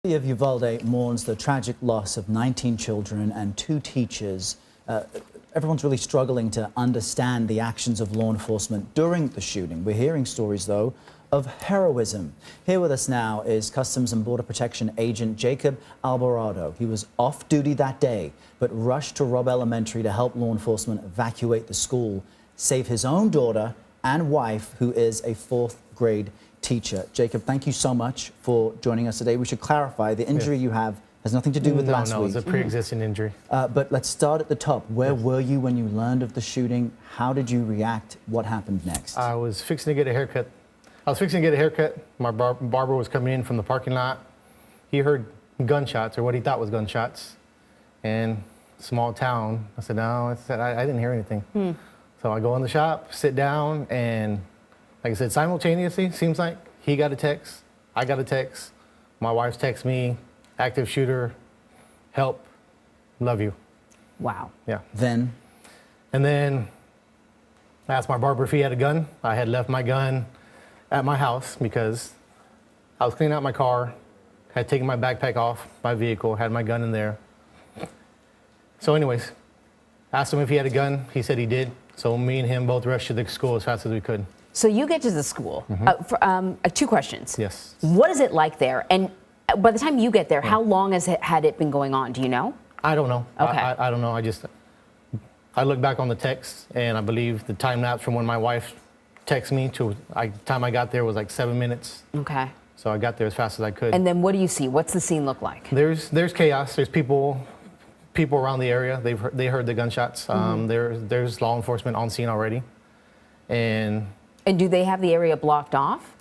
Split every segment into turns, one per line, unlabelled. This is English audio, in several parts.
The city of Uvalde mourns the tragic loss of 19 children and 2 teachers. Everyone's really struggling to understand the actions of law enforcement during the shooting. We're hearing stories, though, of heroism. Here with us now is Customs and Border Protection agent Jacob Albarado. He was off duty that day, but rushed to Robb Elementary to help law enforcement evacuate the school, save his own daughter and wife, who is a 4th grade teacher. Jacob, thank you so much for joining us today. We should clarify the injury you have has nothing to do with last week.
No, it's a pre-existing injury.
But let's start at the top. Where were you when you learned of the shooting? How did you react? What happened next?
I was fixing to get a haircut. My barber was coming in from the parking lot. He heard gunshots, or what he thought was gunshots. And small town, I said, no, I didn't hear anything. So I go in the shop, sit down, and like I said, simultaneously, seems like he got a text, I got a text, my wife's text me, active shooter, help, love you.
Wow.
Yeah.
And
then I asked my barber if he had a gun. I had left my gun at my house because I was cleaning out my car, had taken my backpack off my vehicle, had my gun in there. So anyways, asked him if he had a gun. He said he did. So me and him both rushed to the school as fast as we could.
So you get to the school. 2 questions.
Yes.
What is it like there? And by the time you get there, how long had it been going on? Do you know?
I don't know.
Okay.
I don't know. I look back on the text, and I believe the time lapse from when my wife texted me to time I got there was like 7 minutes.
Okay.
So I got there as fast as I could.
And then what do you see? What's the scene look like?
There's chaos. There's people around the area. They heard the gunshots. There's law enforcement on scene already, and do
they have the area blocked off?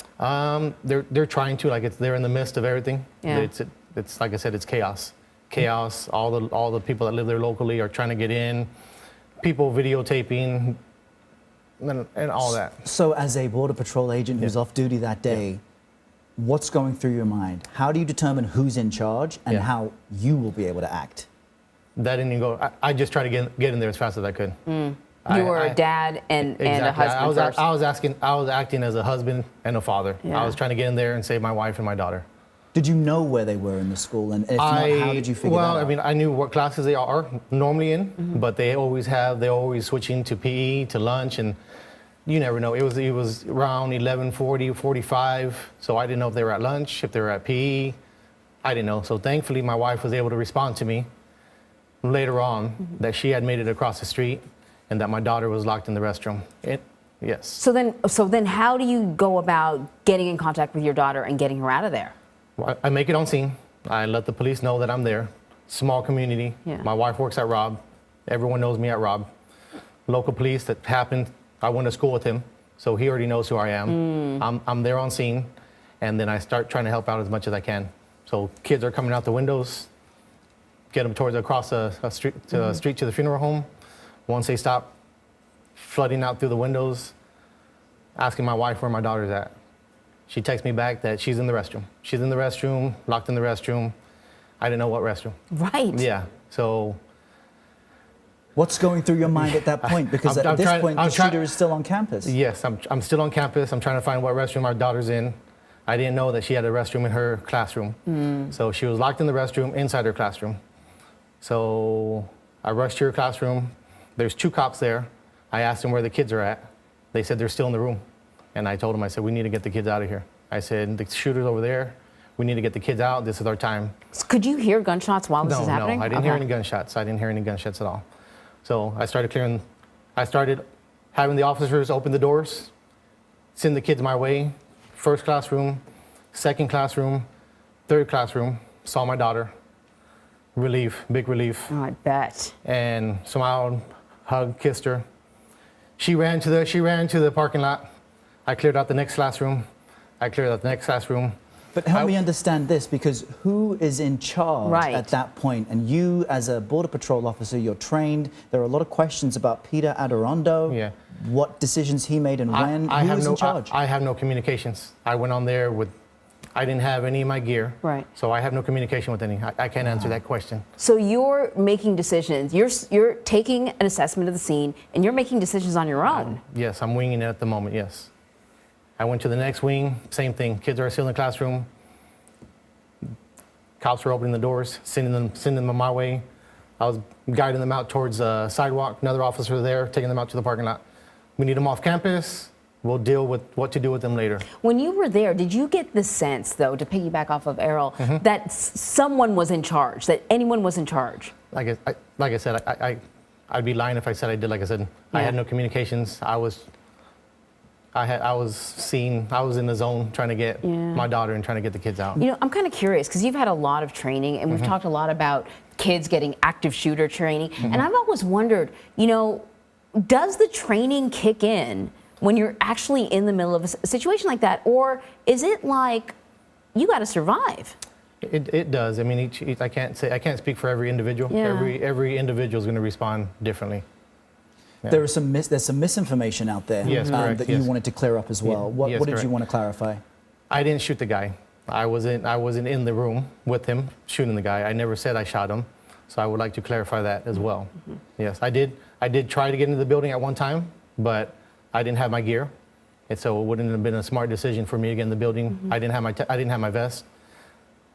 They're trying to, like, they're in the midst of everything.
Yeah.
It's like I said, it's chaos. Chaos. All the people that live there locally are trying to get in. People videotaping and all that.
So as a Border Patrol agent who's off duty that day, what's going through your mind? How do you determine who's in charge and how you will be able to act?
That didn't even go. I just tried to get in there as fast as I could.
You were a dad and a husband first.
I was acting as a husband and a father.
Yeah.
I was trying to get in there and save my wife and my daughter.
Did you know where they were in the school? And if not, how did you figure that out?
Well, I mean, I knew what classes they are normally in, but they're always switching to PE, to lunch, and you never know. It was around 11:40, 45, so I didn't know if they were at lunch, if they were at PE. I didn't know. So thankfully, my wife was able to respond to me later on that she had made it across the street and that my daughter was locked in the restroom. Yes.
So then how do you go about getting in contact with your daughter and getting her out of there?
Well, I make it on scene. I let the police know that I'm there. Small community.
Yeah.
My wife works at Robb. Everyone knows me at Robb. Local police that happened, I went to school with him, so he already knows who I am. I'm there on scene, and then I start trying to help out as much as I can. So kids are coming out the windows, get them across a street to the funeral home. Once they stop flooding out through the windows, asking my wife where my daughter's at. She texts me back that she's in the restroom. She's in the restroom, locked in the restroom. I didn't know what restroom.
Right.
Yeah, so.
What's going through your mind at that point? Because at this point, the shooter is still on campus.
Yes, I'm still on campus. I'm trying to find what restroom our daughter's in. I didn't know that she had a restroom in her classroom. So she was locked in the restroom inside her classroom. So I rushed to her classroom. There's 2 cops there. I asked them where the kids are at. They said they're still in the room. And I told them, I said, we need to get the kids out of here. I said, the shooter's over there. We need to get the kids out. This is our time.
Could you hear gunshots while this is happening?
No, I didn't hear any gunshots. I didn't hear any gunshots at all. So I started having the officers open the doors, send the kids my way. 1st classroom, 2nd classroom, 3rd classroom, saw my daughter. Relief, big relief.
Oh, I bet.
And smiled, hugged, kissed her. She ran to the parking lot. I cleared out the next classroom.
But help me understand this, because who is in charge at that point? And you, as a Border Patrol officer, you're trained. There are a lot of questions about Peter Adorando.
Yeah.
What decisions he made and when. Who was in charge?
I have no communications. I went on there with, I didn't have any of my gear.
Right.
So I have no communication with any. I can't answer that question.
So you're making decisions. You're taking an assessment of the scene, and you're making decisions on your own.
Yes, I'm winging it at the moment, yes. I went to the next wing, same thing. Kids are still in the classroom. Cops were opening the doors, sending them my way. I was guiding them out towards the sidewalk. Another officer was there, taking them out to the parking lot. We need them off campus. We'll deal with what to do with them later. When
you were there, did you get the sense, though, to piggyback off of Errol, that someone was in charge, that anyone was in charge?
Like I said, I'd be lying if I said I did. Like I said, I had no communications. I was in the zone trying to get my daughter and trying to get the kids out.
I'm kind of curious because you've had a lot of training and we've talked a lot about kids getting active shooter training. And I've always wondered, does the training kick in when you're actually in the middle of a situation like that? Or is it like you got to survive?
It does. I mean, I can't speak for every individual. Every individual is going to respond differently. Yeah.
There's some misinformation out there that you wanted to clear up as well. What did you want to clarify?
I didn't shoot the guy. I wasn't in the room with him shooting the guy. I never said I shot him. So I would like to clarify that as well. Yes, I did try to get into the building at one time, but I didn't have my gear, and so it wouldn't have been a smart decision for me to get in the building. I didn't have my vest.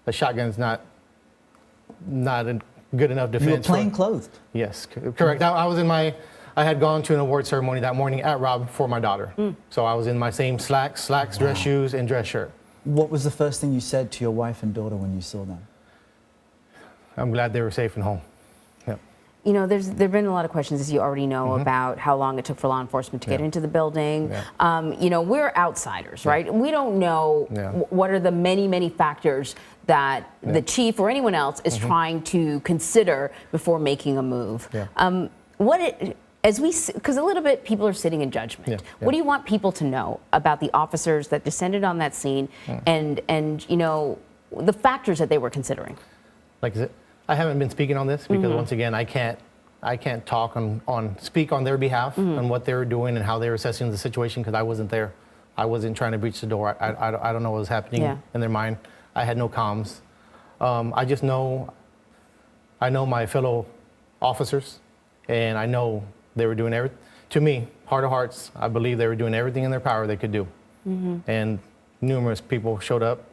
A shotgun's not a good enough defense.
You were plain clothed.
Yes, correct. I had gone to an award ceremony that morning at Robb for my daughter. So I was in my same slacks, dress shoes, and dress shirt.
What was the first thing you said to your wife and daughter when you saw them?
I'm glad they were safe and home. Yep.
There've been a lot of questions, as you already know, about how long it took for law enforcement to get into the building. We're outsiders, right? We don't know what are the many factors that the chief or anyone else is trying to consider before making a move. Because a little bit people are sitting in judgment. What do you want people to know about the officers that descended on that scene and the factors that they were considering?
Like I said, I haven't been speaking on this because once again, I can't talk speak on their behalf on what they were doing and how they were assessing the situation because I wasn't there. I wasn't trying to breach the door. I don't know what was happening in their mind. I had no comms. I just know, I know my fellow officers, and I know they were doing everything. To me, heart of hearts, I believe they were doing everything in their power they could do. And numerous people showed up,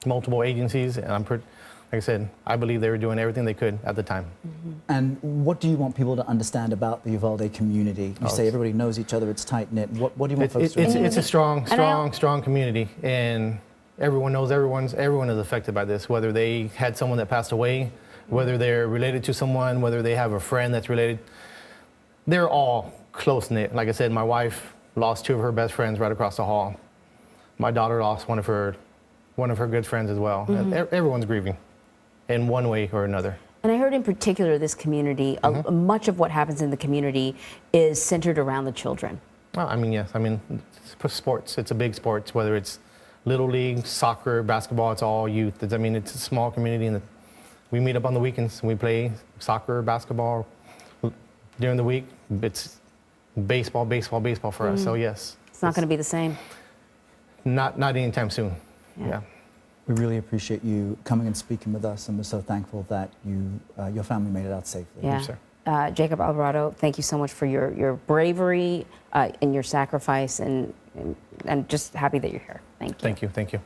multiple agencies, and like I said, I believe they were doing everything they could at the time.
And what do you want people to understand about the Uvalde community? You say everybody knows each other, it's tight-knit. What do you want folks to understand?
It's a strong community, and everyone knows everyone is affected by this, whether they had someone that passed away, whether they're related to someone, whether they have a friend that's related. They're all close-knit. Like I said, my wife lost two of her best friends right across the hall. My daughter lost one of her good friends as well. Everyone's grieving in one way or another.
And I heard in particular this community, much of what happens in the community is centered around the children.
Well, I mean, yes. I mean, sports. It's a big sports, whether it's Little League, soccer, basketball, it's all youth. It's a small community, and we meet up on the weekends and we play soccer, basketball. During the week, it's baseball for us. So yes.
It's not going to be the same.
Not anytime soon. Yeah.
We really appreciate you coming and speaking with us, and we're so thankful that your family made it out safely.
Yeah.
Thank you, sir.
Jacob Albarado, thank you so much for your bravery and your sacrifice, and just happy that you're here. Thank you.
Thank you.